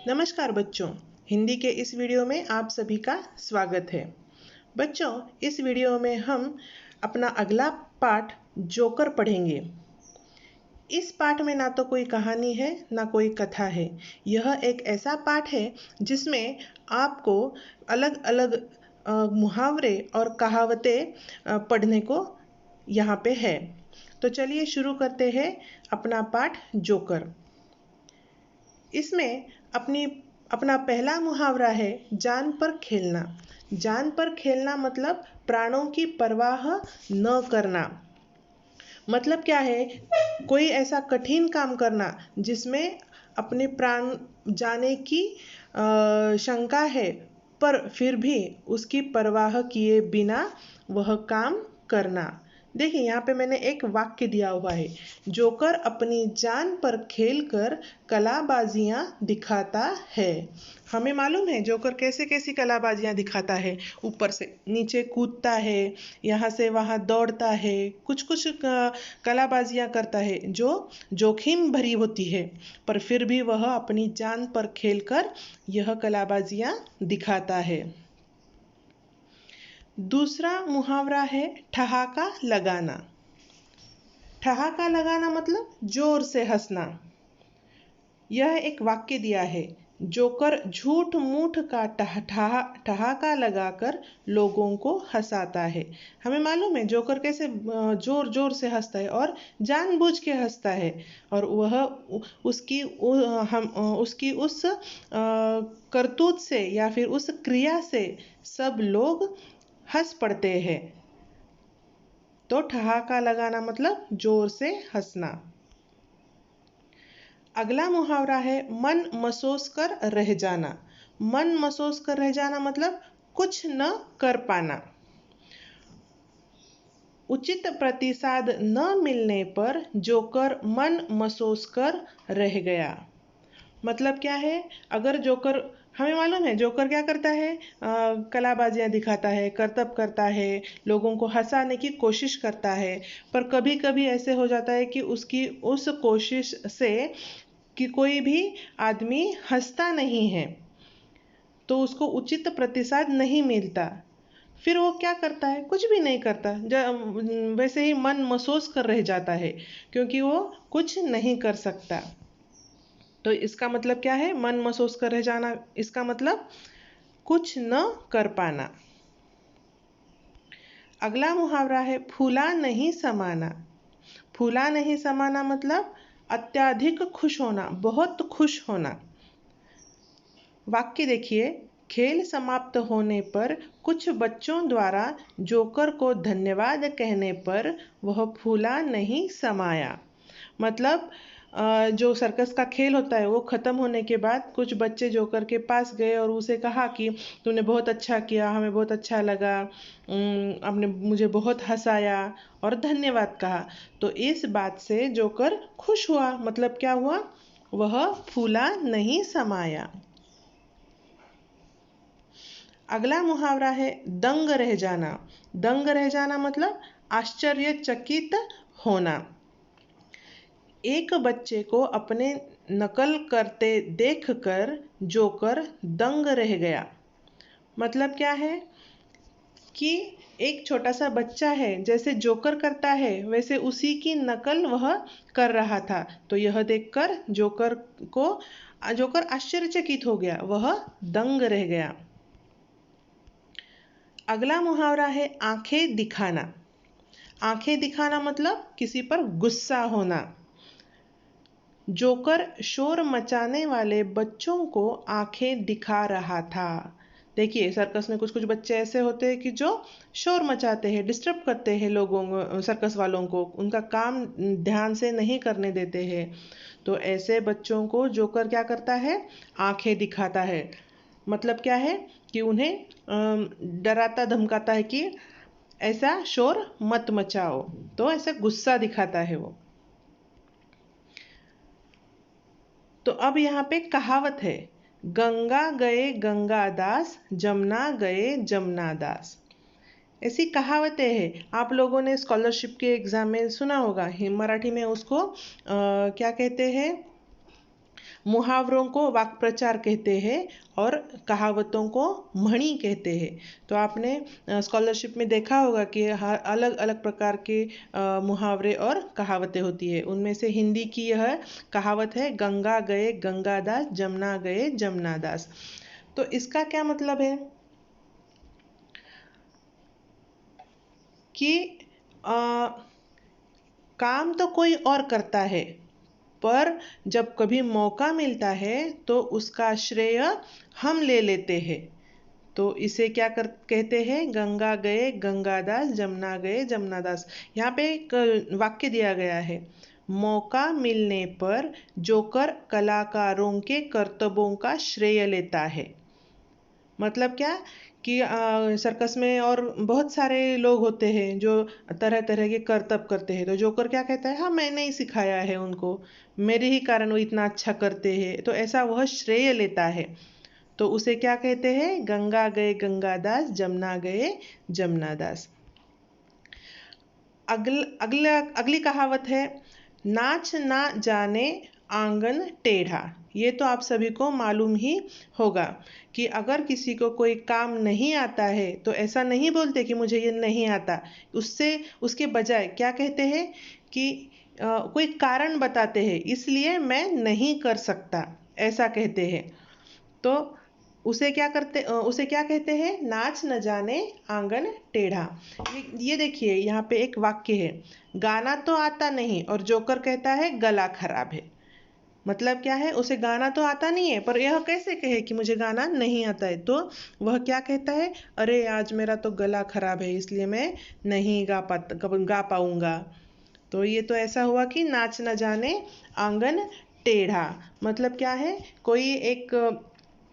नमस्कार बच्चों, हिंदी के इस वीडियो में आप सभी का स्वागत है। बच्चों, इस वीडियो में हम अपना अगला पाठ जोकर पढ़ेंगे। इस पाठ में ना तो कोई कहानी है ना कोई कथा है। यह एक ऐसा पाठ है जिसमें आपको अलग अलग मुहावरे और कहावतें पढ़ने को यहाँ पे है। तो चलिए शुरू करते हैं अपना पाठ जोकर। इसमें अपना पहला मुहावरा है जान पर खेलना। जान पर खेलना मतलब प्राणों की परवाह न करना। मतलब क्या है, कोई ऐसा कठिन काम करना जिसमें अपने प्राण जाने की शंका है, पर फिर भी उसकी परवाह किए बिना वह काम करना। देखिए यहाँ पे मैंने एक वाक्य दिया हुआ है, जोकर अपनी जान पर खेलकर कलाबाजियां दिखाता है। हमें मालूम है जोकर कैसे कैसी कलाबाजियां दिखाता है। ऊपर से नीचे कूदता है, यहाँ से वहाँ दौड़ता है, कुछ कुछ कलाबाजियां करता है जो जोखिम भरी होती है, पर फिर भी वह अपनी जान पर खेलकर यह कलाबाजियां दिखाता है। दूसरा मुहावरा है ठहाका लगाना। ठहाका लगाना मतलब जोर से हंसना। यह एक वाक्य दिया है, जोकर झूठ मूठ का ठहाका लगाकर लोगों को हंसाता है। हमें मालूम है जोकर कैसे जोर जोर से हंसता है और जानबूझ के हंसता है, और वह उसकी उस करतूत से या फिर उस क्रिया से सब लोग हंस पड़ते हैं। तो ठहाका लगाना मतलब जोर से हंसना। अगला मुहावरा है मन मसोस कर रह जाना। मन मसोस कर रह जाना मतलब कुछ न कर पाना। उचित प्रतिसाद न मिलने पर जोकर मन मसोस कर रह गया। मतलब क्या है, अगर जोकर, हमें मालूम है जोकर क्या करता है, कलाबाजियां दिखाता है, करतब करता है, लोगों को हंसाने की कोशिश करता है, पर कभी कभी ऐसे हो जाता है कि उसकी उस कोशिश से कि कोई भी आदमी हंसता नहीं है, तो उसको उचित प्रतिसाद नहीं मिलता। फिर वो क्या करता है, कुछ भी नहीं करता, वैसे ही मन मसोस कर रह जाता है, क्योंकि वो कुछ नहीं कर सकता। तो इसका मतलब क्या है, मन महसूस कर रह जाना, इसका मतलब कुछ न कर पाना। अगला मुहावरा है फूला नहीं समाना। फूला नहीं समाना मतलब अत्यधिक खुश होना, बहुत खुश होना। वाक्य देखिए, खेल समाप्त होने पर कुछ बच्चों द्वारा जोकर को धन्यवाद कहने पर वह फूला नहीं समाया। मतलब जो सर्कस का खेल होता है वो ख़त्म होने के बाद कुछ बच्चे जोकर के पास गए और उसे कहा कि तूने बहुत अच्छा किया, हमें बहुत अच्छा लगा, आपने मुझे बहुत हंसाया और धन्यवाद कहा। तो इस बात से जोकर खुश हुआ। मतलब क्या हुआ, वह फूला नहीं समाया। अगला मुहावरा है दंग रह जाना। दंग रह जाना मतलब आश्चर्यचकित होना। एक बच्चे को अपने नकल करते देखकर जोकर दंग रह गया। मतलब क्या है कि एक छोटा सा बच्चा है, जैसे जोकर करता है वैसे उसी की नकल वह कर रहा था, तो यह देखकर जोकर आश्चर्यचकित हो गया, वह दंग रह गया। अगला मुहावरा है आंखें दिखाना। आंखें दिखाना मतलब किसी पर गुस्सा होना। जोकर शोर मचाने वाले बच्चों को आंखें दिखा रहा था। देखिए सर्कस में कुछ कुछ बच्चे ऐसे होते हैं कि जो शोर मचाते हैं, डिस्टर्ब करते हैं लोगों को, सर्कस वालों को, उनका काम ध्यान से नहीं करने देते हैं। तो ऐसे बच्चों को जोकर क्या करता है, आंखें दिखाता है। मतलब क्या है कि उन्हें डराता धमकाता है कि ऐसा शोर मत मचाओ, तो ऐसा गुस्सा दिखाता है वो। तो अब यहाँ पे कहावत है, गंगा गए गंगादास, जमुना गए जमुनादास। ऐसी कहावतें हैं, आप लोगों ने स्कॉलरशिप के एग्जाम में सुना होगा। मराठी में उसको क्या कहते हैं, मुहावरों को वाक्य प्रचार कहते हैं और कहावतों को म्हणी कहते हैं। तो आपने स्कॉलरशिप में देखा होगा कि अलग अलग प्रकार के मुहावरे और कहावतें होती है। उनमें से हिंदी की यह कहावत है, गंगा गए गंगादास, जमुना गए जमुनादास। तो इसका क्या मतलब है कि काम तो कोई और करता है, पर जब कभी मौका मिलता है तो उसका श्रेय हम ले लेते हैं। तो इसे क्या कहते हैं, गंगा गए गंगादास, जमुना गए जमुनादास। यहाँ पे एक वाक्य दिया गया है, मौका मिलने पर जोकर कलाकारों के कर्तव्यों का श्रेय लेता है। मतलब क्या कि सर्कस में और बहुत सारे लोग होते हैं जो तरह तरह के करतब करते हैं। तो जोकर क्या कहता है, हाँ मैंने ही सिखाया है उनको, मेरे ही कारण वो इतना अच्छा करते हैं। तो ऐसा वह श्रेय लेता है। तो उसे क्या कहते हैं, गंगा गए गंगादास, जमुना गए जमुनादास। अगली कहावत है, नाच ना जाने आंगन टेढ़ा। ये तो आप सभी को मालूम ही होगा कि अगर किसी को कोई काम नहीं आता है तो ऐसा नहीं बोलते कि मुझे ये नहीं आता। उसके बजाय क्या कहते हैं कि कोई कारण बताते हैं, इसलिए मैं नहीं कर सकता, ऐसा कहते हैं। तो उसे क्या कहते हैं, नाच न जाने आंगन टेढ़ा। ये देखिए यहाँ पे एक वाक्य है, गाना तो आता नहीं और जोकर कहता है गला खराब है। मतलब क्या है, उसे गाना तो आता नहीं है, पर यह कैसे कहे कि मुझे गाना नहीं आता है। तो वह क्या कहता है, अरे आज मेरा तो गला खराब है, इसलिए मैं नहीं गा पाऊंगा। तो ये तो ऐसा हुआ कि नाच न जाने आंगन टेढ़ा। मतलब क्या है, कोई एक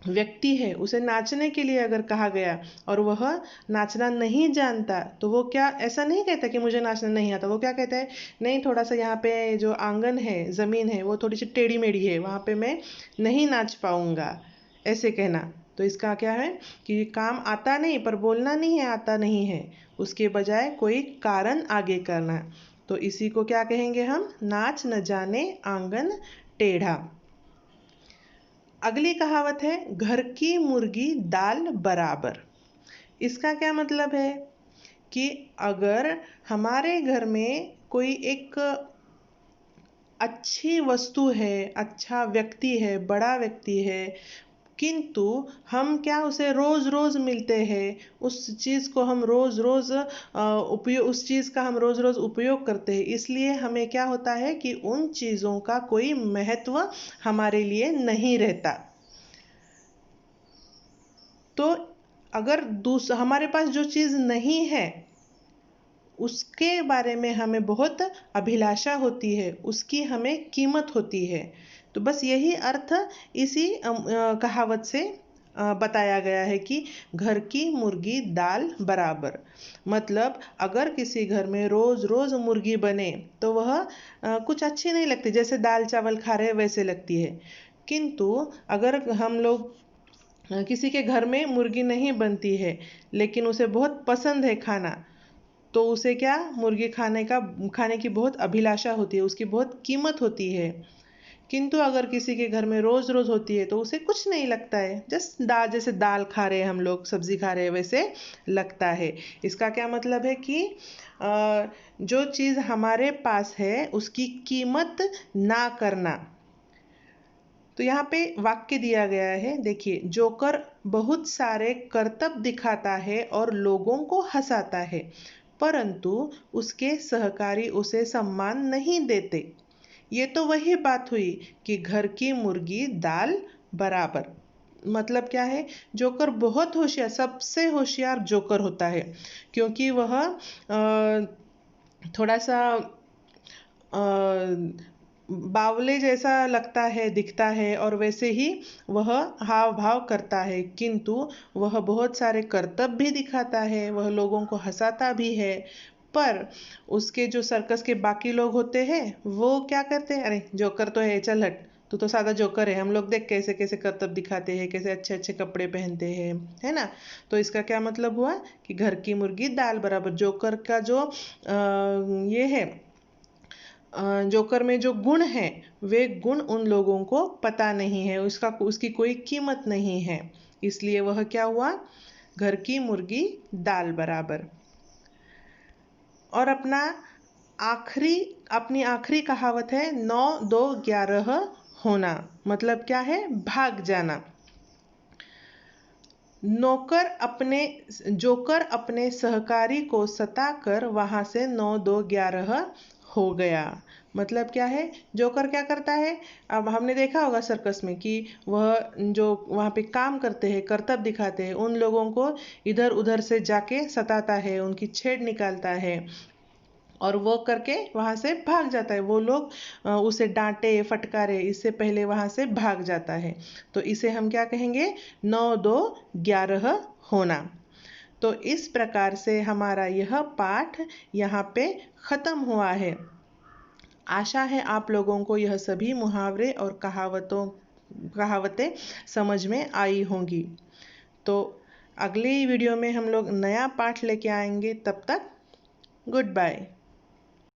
व्यक्ति है, उसे नाचने के लिए अगर कहा गया और वह नाचना नहीं जानता, तो वो क्या ऐसा नहीं कहता कि मुझे नाचना नहीं आता। वो क्या कहता है, नहीं थोड़ा सा यहाँ पे जो आंगन है, ज़मीन है, वो थोड़ी सी टेढ़ी मेढ़ी है, वहाँ पे मैं नहीं नाच पाऊंगा, ऐसे कहना। तो इसका क्या है कि काम आता नहीं, पर बोलना नहीं है आता नहीं है, उसके बजाय कोई कारण आगे करना। तो इसी को क्या कहेंगे हम, नाच न जाने आंगन टेढ़ा। अगली कहावत है, घर की मुर्गी दाल बराबर। इसका क्या मतलब है कि अगर हमारे घर में कोई एक अच्छी वस्तु है, अच्छा व्यक्ति है, बड़ा व्यक्ति है, किंतु हम क्या उसे रोज रोज मिलते हैं, उस चीज को हम रोज रोज उस चीज का हम रोज रोज उपयोग करते हैं, इसलिए हमें क्या होता है कि उन चीजों का कोई महत्व हमारे लिए नहीं रहता। तो अगर हमारे पास जो चीज नहीं है उसके बारे में हमें बहुत अभिलाषा होती है, उसकी हमें कीमत होती है। तो बस यही अर्थ इसी कहावत से बताया गया है कि घर की मुर्गी दाल बराबर। मतलब अगर किसी घर में रोज रोज मुर्गी बने तो वह कुछ अच्छी नहीं लगती, जैसे दाल चावल खा रहे वैसे लगती है। किंतु अगर हम लोग किसी के घर में मुर्गी नहीं बनती है लेकिन उसे बहुत पसंद है खाना, तो उसे क्या मुर्गी खाने की बहुत अभिलाषा होती है, उसकी बहुत कीमत होती है। किंतु अगर किसी के घर में रोज रोज होती है तो उसे कुछ नहीं लगता है, जैसे दाल खा रहे हैं हम लोग, सब्जी खा रहे हैं वैसे लगता है। इसका क्या मतलब है कि जो चीज हमारे पास है उसकी कीमत ना करना। तो यहाँ पे वाक्य दिया गया है, देखिए, जोकर बहुत सारे करतब दिखाता है और लोगों को हंसाता है, परंतु उसके सहकारी उसे सम्मान नहीं देते। ये तो वही बात हुई कि घर की मुर्गी दाल बराबर। मतलब क्या है, जोकर बहुत होशियार, सबसे होशियार जोकर होता है, क्योंकि वह थोड़ा सा बावले जैसा लगता है, दिखता है, और वैसे ही वह हाव भाव करता है, किंतु वह बहुत सारे करतब भी दिखाता है, वह लोगों को हंसाता भी है। पर उसके जो सर्कस के बाकी लोग होते हैं वो क्या करते हैं, अरे जोकर तो है, चल हट, तू तो सादा जोकर है, हम लोग देख कैसे कैसे करतब दिखाते हैं, कैसे अच्छे अच्छे कपड़े पहनते हैं, है ना। तो इसका क्या मतलब हुआ कि घर की मुर्गी दाल बराबर। जोकर का जो ये है जोकर में जो गुण हैं वे गुण उन लोगों को पता नहीं है, उसकी कोई कीमत नहीं है, इसलिए वह क्या हुआ, घर की मुर्गी दाल बराबर। और अपनी आखिरी कहावत है 9 2 11 होना। मतलब क्या है, भाग जाना। जोकर अपने सहकारी को सताकर वहां से 9 2 11 हो गया। मतलब क्या है, जोकर क्या करता है, अब हमने देखा होगा सर्कस में कि वह जो वहाँ पे काम करते हैं, करतब दिखाते हैं, उन लोगों को इधर उधर से जाके सताता है, उनकी छेड़ निकालता है और वो करके वहां से भाग जाता है। वो लोग उसे डांटे फटकारे इससे पहले वहां से भाग जाता है। तो इसे हम क्या कहेंगे, 9 2 11 होना। तो इस प्रकार से हमारा यह पाठ यहाँ पे खत्म हुआ है। आशा है आप लोगों को यह सभी मुहावरे और कहावतें समझ में आई होंगी। तो अगली वीडियो में हम लोग नया पाठ लेके आएंगे। तब तक गुड बाय।